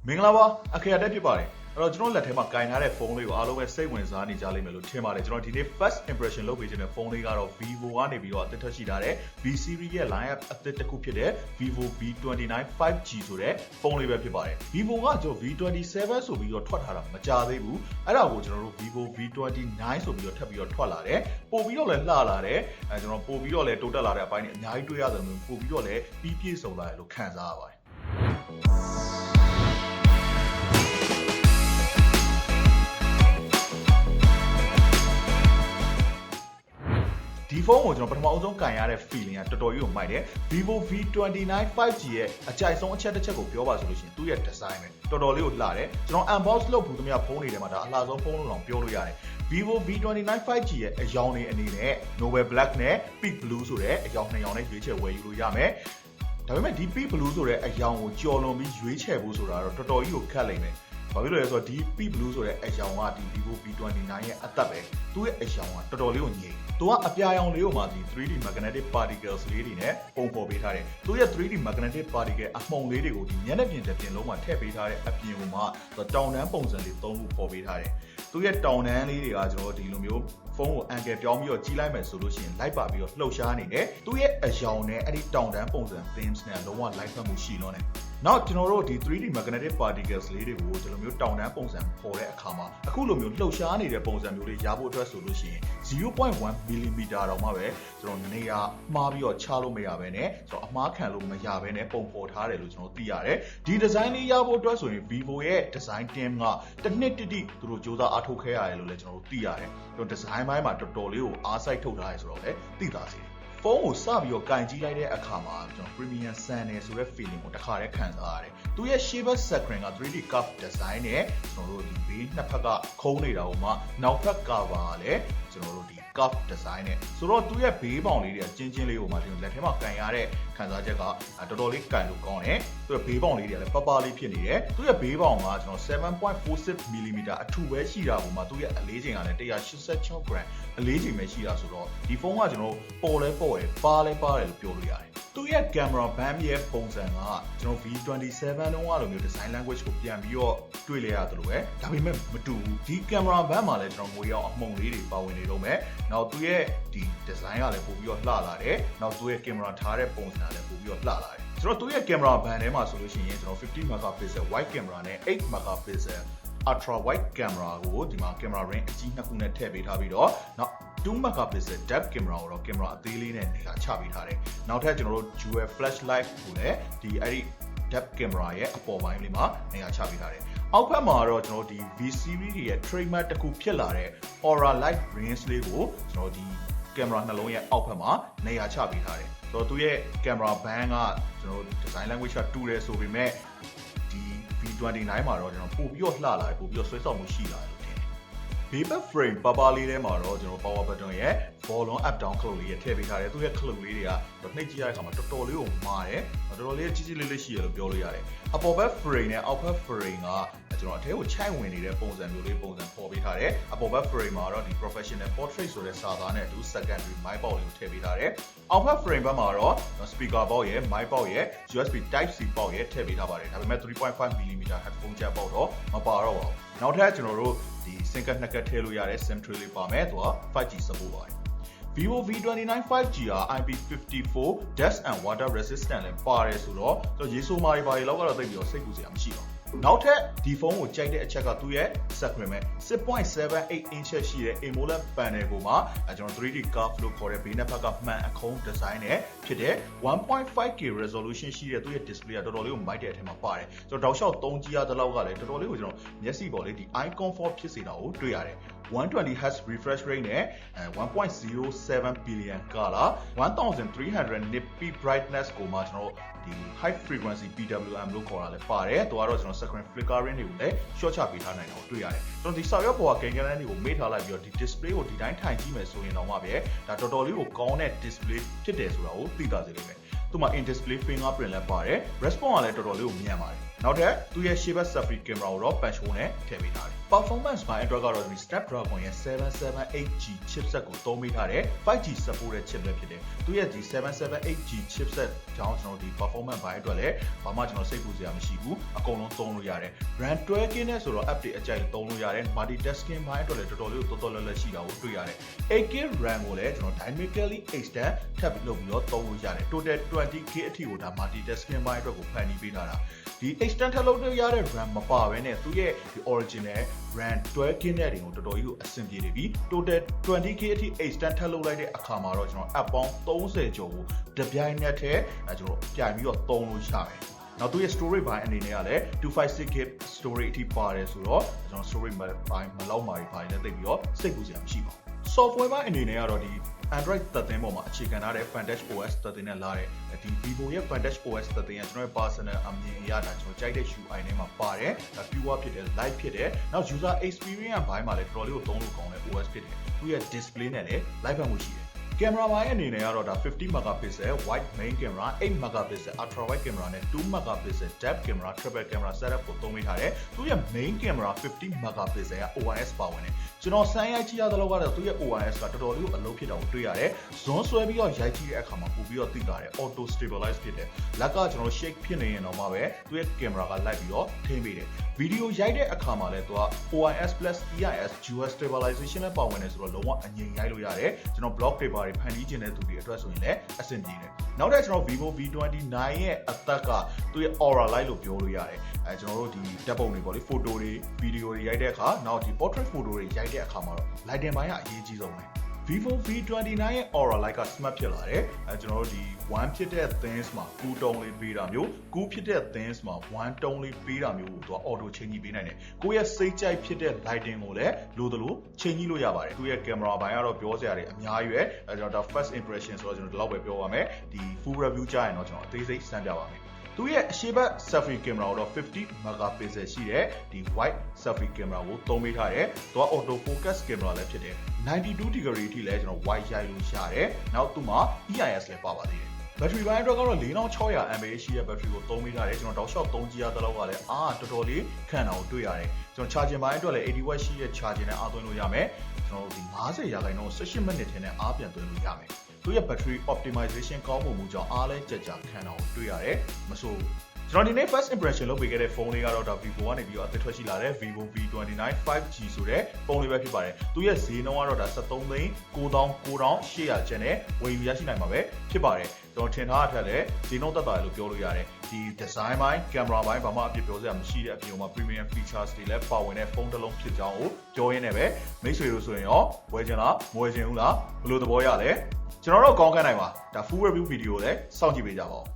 မင်္ဂလာပါအခရာတက်ဖြစ်ပါတယ်အဲ့တော့ကျွန်တော်လက်ထဲမှာကင်ထားတဲ့ဖုန်းလေးကိုအားလုံးပဲစိတ်ဝင်စားနေကြလိမ့်မယ်လို့ထင်ပါတယ်ကျွန်တော်ဒီနေ့ first impression လုပ်ပေးခြင်းတဲ့ဖုန်းလေးကတော့ vivo ကနေပြီးတော့အသစ်ထွက်ရှိထားတဲ့ V series ရဲ့ line up အသစ်တစ်ခုဖြစ်တဲ့ vivo V29 5G ဆိုတဲ့ဖုန်းလေးပဲဖြစ်ပါတယ် vivo ကကျွန်တော် V27 ဆိုပြီးတော့ထွက်ထားတာမကြာသေးဘူးအဲ့ဒါကိုကျွန်တော်တို့ vivo V29 ဆိုပြီးတော့ထပ်ပြီးတော့ထွက်လာတယ်ပို့ပြီးတော့လည်းလှလာတယ်ကျွန်တော်ပို့ပြီးတော့လည်းတိုးတက်လာတဲ့အပိုင်းတွေအများကြီးတွေ့ရတယ်လို့ပို့ပြီးတော့လည်းပြီးပြည့်စုံလာတယ်လို့ခံစားရပါတယ်ဒီဖုန်းကိုကျွန်တော်ပထမအဆုံးကန်ရတဲ့ feeling ကတော်တော်ကြီးကိုမိုက်တယ် vivo V29 5G ရဲ့အကြိုက်ဆုံးအချက်တစ်ချက်ကိုပြောပါဆိုလို့ရှိရင်သူ့ရဲ့ design ပဲတော်တော်လေးကိုလှတယ်ကျွန်တော် unbox လုပ်ဘူးသမျှဖုန်းတွေထဲမှာဒါအလှဆုံးဖုန်းလို့ပြောလို့ရတယ် vivo V29 5G ရဲ့အရောင်တွေအနေနဲ့ noble black နဲ့ peak blue ဆိုတဲ့အရောင်နှစ်ရောင်နဲ့ရွေးချယ်ဝယ်ယူလို့ရမယ်ဒါပေမဲ့ဒီ peak blue ဆိုတဲ့အရောင်ကိုကြော်လွန်ပြီးရွေးချယ်ဖို့ဆိုတာတော့တော်တော်ကြီးကိုခက်လိမ့်မယ်ဘာဖြစ်လို့လဲဆိုတော့ဒီ peak blue ဆိုတဲ့အရောင်ကဒီ vivo V29 ရဲ့အသက်ပဲသူ့ရဲ့အရောင်ကတော်တော်လေးကိုညင်သူကအပြာရောင်လေးကိုမှဒီ 3D magnetic particles လေးတွေနဲ့ပုံဖော်ပေးထားတယ်သူရဲ့ 3D magnetic particle အမှုန်လေးတွေကိုဒီမျက်နှာပြင်တစ်ပြင်လုံးမှာထည့်ပေးထားတဲ့အပြင်ကိုမှတောင်တန်းပုံစံလေးသုံးခုဖော်ပေးထားတယ်သူရဲ့တောင်တန်းလေးတွေကကျွန်တော်ဒီလိုမျိုးဖုန်းကိုအန်ကယ်ပြောင်းပြီးတော့ကြီးလိုက်မယ်ဆိုလို့ရှိရင်လိုက်ပါပြီးတော့လှုပ်ရှားနေတယ်သူရဲ့အရောင်နဲ့အဲ့ဒီတောင်တန်းပုံစံ themes နဲ့လုံးဝလိုက်ဖက်မှုရှိလို့ ਨੇ နောက်ကျွန်တော်တို့ဒီ 3D magnetic particles လေးတွေကိုဒီလိုမျိုးတောင်တန်းပုံစံပေါ်တဲ့အခါမှာအခုလိုမျိုးလှုပ်ရှားနေတဲ့ပုံစံမျိုးလေးရဖို့အတွက်ဆိုလို့ရှိရင် 0.1 mm တောင်မှပဲကျွန်တော်နေရာမှားပြီးတော့ချလို့မရဘဲနဲ့ကျွန်တော်အမှားခံလို့မရဘဲနဲ့ပုံဖော်ထားတယ်လို့ကျွန်တော်သိရတယ်ဒီ design လေးရဖို့အတွက်ဆိုရင် vivo ရဲ့ design team ကတစ်နှစ်တိတိသူတို့စူးစမ်းအားထုတ်ခဲ့ရတယ်လို့လည်းကျွန်တော်တို့သိရတယ်ကျွန်တော် design ဘိုင်းမှာတော်တော်လေးကိုအားစိုက်ထုတ်ထားရဲဆိုတော့လည်းသိသာစေတယ်ဖုန်းကိုစပြီးတော့ကင်ကြည့်လိုက်တဲ့အခါမှာကျွန်တော် premium ဆန်တယ်ဆိုတဲ့ feeling ကိုတစ်ခါတည်းခံစားရတယ်။သူရဲ့ shaper screen က 3D curve design နဲ့ကျွန်တော်တို့ဒီဘေးနှစ်ဖက်ကခုံးနေတာဟိုမှာနောက်ဖက် cover ကလည်းကျွန်တော်တို့ဒီ curve design နဲ့ဆိုတော့သူရဲ့ဘေးပေါင်လေးတွေကကျင်းချင်းလေးဟိုမှာကျွန်တော်လက်ထဲမှာကန်ရတဲ့ခံစားချက်ကတော်တော်လေးကန်လို့ကောင်းတယ်။သူရဲ့ဘေးပေါင်လေးတွေကလည်းပပလေးဖြစ်နေတယ်။သူရဲ့ဘေးပေါင်ကကျွန်တော် 7.46 mm အထူပဲရှိတာဟိုမှာသူရဲ့အလေးချိန်ကလည်း186 gram အလေးချိန်ပဲရှိတာဆိုတော့ဒီဖုန်းကကျွန်တော်ပေါ်လဲပေါ်တယ်ပါလဲပါတယ်လို့ပြောလို့ရတယ်သူရဲ့ camera band ရဲ့ပုံစံကကျွန်တော် V27 တုန်းကလိုမျိုး design language ကိုပြန်ပြီးတော့တွေ့လဲရတယ်လို့ပဲဒါပေမဲ့မတူဘူးဒီ camera band မှာလည်းကျွန်တော်ငွေရောင်အမှုန်လေးတွေပါဝင်နေတော့မယ်နောက်သူရဲ့ဒီ design ကလည်းပို့ပြီးတော့လှလာတယ်နောက်သူရဲ့ camera ထားတဲ့ပုံစံကလည်းပို့ပြီးတော့လှလာတယ်ကျွန်တော်သူရဲ့ camera band ထဲမှာဆိုလို့ရှိရင်ကျွန်တော်50 megapixel wide camera နဲ့8 megapixel ultra wide camera ကိုဒီမှာ camera ring အကြီးနှစ်ခုနဲ့ထည့်ပေးထားပြီးတော့နောက်2 megapixel depth camera ကိုတော့ camera အသေးလေးနဲ့နေရာချပေးထားတယ်။နောက်ထပ်ကျွန်တော်တို့ dual flashlight ကိုလည်းဒီအဲ့ဒီ depth camera ရဲ့အပေါ်ပိုင်းလေးမှာနေရာချပေးထားတယ်။အောက်ဘက်မှာတော့ကျွန်တော်ဒီ V series ရဲ့ trademark တစ်ခုဖြစ်လာတဲ့ aura light rings လေးကိုကျွန်တော်ဒီ camera နှလုံးရဲ့အောက်ဘက်မှာနေရာချပေးထားတယ်။ဆိုတော့သူရဲ့ camera band ကကျွန်တော် design language ကတူတယ်ဆိုပေမဲ့ဒီ V29 မှာတော့ကျွန်တော်ပို့ပြီးတော့လှလာတယ်ပို့ပြီးတော့ဆွဲဆောင်မှုရှိလာတယ်paper frame ပပလေးထဲမှာတော့ကျွန်တော် power button ရဲ့ volume up down ခလုတ်လေးရထည့်ပေးထားတယ်သူရဲ့ခလုတ်လေးတွေကနှိပ်ကြည့်ရတဲ့အခါမှာတော်တော်လေးကိုမာတယ်တော်တော်လေးကြီးကြီးလေးလေးရှိရလို့ပြောလို့ရတယ်အပေါ်ဘက် frame နဲ့အောက်ဘက် frame ကကျွန်တော်အထဲကိုခြိုက်ဝင်နေတဲ့ပုံစံမျိုးလေးပုံစံပေါ်ပေးထားတယ်အပေါ်ဘက် frame မှာတော့ဒီ professional portrait ဆိုတဲ့စာသားနဲ့အတူ secondary mic ပေါက်လေးကိုထည့်ပေးထားတယ်အောက်ဘက် frame ဘက်မှာတော့ speaker ပေါက်ရဲ့ mic ပေါက်ရဲ့ USB type C ပေါက်ရဲ့ထည့်ပေးထားပါတယ်ဒါပေမဲ့ 3.5 mm headphone jack ပေါက်တော့မပါတော့ပါဘူးနောက်ထပ်ကျွန်တော်တို့ဒီ SIM card နှစ်ကထည့်လို့ရတဲ့ SIM tray လေးပါမယ်သူက 5G support ပါတယ် vivo V29 5G က IP54 dust and water resistant လည်းပါတယ်ဆိုတော့ကျွန်တော်ရေဆိုးမာတွေပါတွေလောက်ကတော့သိပြီးတော့စိတ်ကူစရာမရှိပါဘူးနောက်ထပ်ဒီဖုန်းကိုကြိုက်တဲ့အချက်ကသူ့ရဲ့ screen ပဲ 6.78 inch ရှိတဲ့ AMOLED panel ကိုမှကျွန်တော် 3D curve လို့ခေါ်တဲ့ဘေးနှစ်ဖက်ကမှန်အခုံး design နဲ့ဖြစ်တဲ့ 1.5K resolution ရှိတဲ့သူ့ရဲ့ display ကတော်တော်လေးကိုမိုက်တဲ့အထက်မှာပါတယ်ကျွန်တော်တောက်လျှောက်သုံးကြည့်ရတဲ့လောက်ကလည်းတော်တော်လေးကိုကျွန်တော်မျက်စိပေါ်လေးဒီ eye comfort ဖြစ်စေတာကိုတွေ့ရတယ်120Hz refresh rate နဲ့ 1.07 billion color 1300 nit peak brightness ကိုမှကျွန်တော်ဒီ high frequency PWM လို့ခေါ်တာလည်းပါတယ်သူကတော့ကျွန်တော် screen flickering တွေကိုလည်း short ချပေးထားနိုင်တာကိုတွေ့ရတယ်ကျွန်တော်ဒီစာရွက်ပေါ်က camera တွေကိုမေ့ထားလိုက်ပြီးတော့ဒီ display ကိုဒီတိုင်းထိုင်ကြည့်မယ်ဆိုရင်တော့မှပဲဒါတော်တော်လေးကိုကောင်းတဲ့ display ဖြစ်တယ်ဆိုတာကိုသိသာစေလိမ့်မယ်သူမှာ in display fingerprint လည်းပါတယ် response ကလည်းတော်တော်လေးကိုမြန်ပါတယ် နောက်ထပ်သူရဲ့ရှေ့ဘက် selfie camera ကိုတော့ punch hole နဲ့ထည့်ပေးထားတယ် performance ဘိုင်းအတွက်ကတော့ဒီ Snapdragon ရဲ့ 778G chipset ကိုသုံးပေးထားတဲ့ 5G supported chip ပဲဖြစ်တယ်သူရဲ့ဒီ 778G chipset ကြောင့်ကျွန်တော်ဒီ performance ဘိုင်းအတွက်လည်းဘာမှကျွန်တော်စိတ်ပူစရာမရှိဘူးအကုန်လုံးသုံးလို့ရတယ် brand 12K နဲ့ဆိုတော့ update အကြိုက်သုံးလို့ရတယ် multitasking ဘိုင်းအတွက်လည်းတော်တော်လေးကိုတော်တော်လေးရှိတာကိုတွေ့ရတယ် 8K RAM ကိုလည်းကျွန်တော် dynamically extend ထပ်ပြီးလုပ်ပြီးတော့သုံးလို့ရတယ် total 20K အထိကိုဒါ multitasking ဘိုင်းအတွက်ကိုဖန်တီးပေးထားတာဒီ extend ထပ်လုပ်လို့ရတဲ့ RAM မပါဘဲနဲ့သူရဲ့ဒီ original RAM 12K နဲ့တင်ကိုတော်တော်ကြီးကိုအဆင်ပြေနေပြီ total 20K အထိ extend ထပ်လုပ်လိုက်တဲ့အခါမှာတော့ကျွန်တော် app ပေါင်း30ကျော်ကိုတပြိုင်နက်တည်းကျွန်တော်ပြိုင်ပြီးတော့သုံးလို့ရတယ်နောက်သူရဲ့ storage ဘိုင်းအနေနဲ့ကလည်း 256GB storage အထိပါတယ်ဆိုတော့ကျွန်တော် storage ဘိုင်းမလောက်မှာပါလည်းသိပြီးတော့စိတ်ကူးစရာမရှိပါဘူး software ဘိုင်းအနေနဲ့ကတော့ဒီ Android 13ပေါ်မှာအခြေခံထားတဲ့ Fantash OS 13နဲ့လာတဲ့ဒီ vivo ရဲ့ Fantash OS 13ကကျွန်တော်ရဲ့ personal အမြင်အရတာကျွန်တော်ကြိုက်တဲ့ UI နဲ့မှာပါတယ်ဒါ pure ဖြစ်တယ် light ဖြစ်တယ်နောက် user experience ဘိုင်းမှာလည်းတော်တော်လေးကိုသုံးလို့ကောင်းတဲ့ OS ဖြစ်တယ်သူရဲ့ display နဲ့လည်း light ဖတ်မှုရှိတယ်ကင်မရာဘိုင်းအနေနဲ့ကတော့ဒါ50 megapixel wide main camera 8 megapixel ultra wide camera နဲ့2 megapixel depth camera triple camera setup ကိုသုံးပေးထားတယ်သူရဲ့ main camera 50 megapixel က OIS ပါဝင်တယ်ကျွန်တော်စမ်းရိုက်ကြည့်ရတဲ့လောက်ကတော့သူရဲ့ OIS ကတော်တော်လေးကိုအလုပ်ဖြစ်တာကိုတွေ့ရတယ်ဇွန်းဆွဲပြီးတော့ရိုက်ကြည့်တဲ့အခါမှာပို့ပြီးတော့သိတာတယ် auto stabilize ဖြစ်တယ်လက်ကကျွန်တော် shake ဖြစ်နေရင်တော့မှပဲသူရဲ့ camera ကလိုက်ပြီးတော့ထိန်းပေးတယ်ဗီဒီယိုရိုက်တဲ့အခါမှာလည်းသူက OIS plus EIS dual stabilization နဲ့ပါဝင်နေဆိုတော့လုံးဝအငြိမ်ရိုက်လို့ရတယ်ကျွန်တော် block paper တွေဖန်တီးခြင်းတဲ့သူတွေအတွက်ဆိုရင်လည်းအဆင်ပြေတယ်နောက်ထပ်ကျွန်တော် vivo V29 ရဲ့အသက်ကသူရဲ့ aura light လို့ပြောလို့ရတယ်ကျွန်တော်တို့ဒီဓာတ်ပုံတွေပေါ့လေ photo တွေ video တွေရိုက်တဲ့အခါနောက်ဒီ portrait photo တွေရိုက်တဲ့အခါမှာတော့ lighting ဘိုင်းကအရေးကြီးဆုံးပဲvivo V29 ရဲ့ aura light က smart ဖြစ်လာတယ်ကျွန်တော်တို့ဒီ1ဖြစ်တဲ့ things မှာ2တုံးလေးပေးတာမျိုး2ဖြစ်တဲ့ things မှာ1တုံးလေးပေးတာမျိုးကိုသူက auto ချိန်ကြီးပေးနိုင်တယ်ကိုယ့်ရဲ့စိတ်ကြိုက်ဖြစ်တဲ့ lighting ကိုလည်းလိုသလိုချိန်ကြီးလို့ရပါတယ်သူရဲ့ camera ဘိုင်းကတော့ပြောစရာတွေအများကြီးပဲကျွန်တော်ဒါ first impression ဆိုတော့ကျွန်တော်ဒီလောက်ပဲပြောပါမယ်ဒီ full review ကြရင်တော့ကျွန်တော်အသေးစိတ်စမ်းပြပါမယ်သူရဲ့အရှိတ် selfie camera ကိုတော့50 megapixel ရှိတဲ့ဒီ wide selfie camera ကိုသုံးပေးထားတယ်သူက auto focus camera လည်းဖြစ်တယ်92 degree အထိလည်းကျွန်တော် wide ရိုက်လို့ရတယ်နောက်သူမှာ EIS လည်းပါပါသေးတယ်ဘက်ထရီဘိုင်းအတွက်ကတော့ 4600 mAh ရှိတဲ့ဘက်ထရီကိုသုံးပေးထားတယ်ကျွန်တော်တောက်လျှောက်သုံးကြည့်ရတဲ့လောက်ကလည်းတော်တော်လေးခံတာကိုတွေ့ရတယ်ကျွန်တော် charging ဘိုင်းအတွက်လည်း 80W ရှိတဲ့ charging နဲ့အားသွင်းလို့ရမယ်ကျွန်တော်ဒီ90ရာခိုင်နှုန်း18မိနစ်ထဲနဲ့အားပြန်သွင်းလို့ရမယ်သူရဲ့ battery optimization ကောင်းမှုကြောင့်အားလဲကြကြခံတာကိုတွေ့ရတယ်မဆိုးကျွန်တော်ဒီနေ့ first impression လုပ်ပေးခဲ့တဲ့ဖုန်းလေးကတော့ဒါ vivo ကနေပြီးတော့အသစ်ထွက်ရှိလာတဲ့ vivo V29 5G ဆိုတဲ့ဖုန်းလေးပဲဖြစ်ပါတယ်သူရဲ့ဈေးနှုန်းကတော့ဒါ73,9800ကျန်နဲ့ဝယ်ယူရရှိနိုင်မှာပဲဖြစ်ပါတယ်ကျွန်တော်ထင်ထားတဲ့ထက်လည်းဈေးနှုန်းသက်သာတယ်လို့ပြောလို့ရတယ်ဒီ design ဘိုင်း camera ဘိုင်းဘာမှအပြစ်ပြောစရာမရှိတဲ့အပြင်မှာ premium features တွေလည်းပါဝင်တဲ့ဖုန်းတစ်လုံးဖြစ်ကြောင်းကိုပြောရင်းနဲ့ပဲမိတ်ဆွေတို့ဆိုရင်ရောဝယ်ချင်လားမဝယ်ချင်ဘူးလားဘယ်လိုသဘောရလဲကျွန်တော်တို့ကောင်းကန်းနိုင်ပါဒါ full review video ကိုလည်းစောင့်ကြည့်ပေးကြပါဦး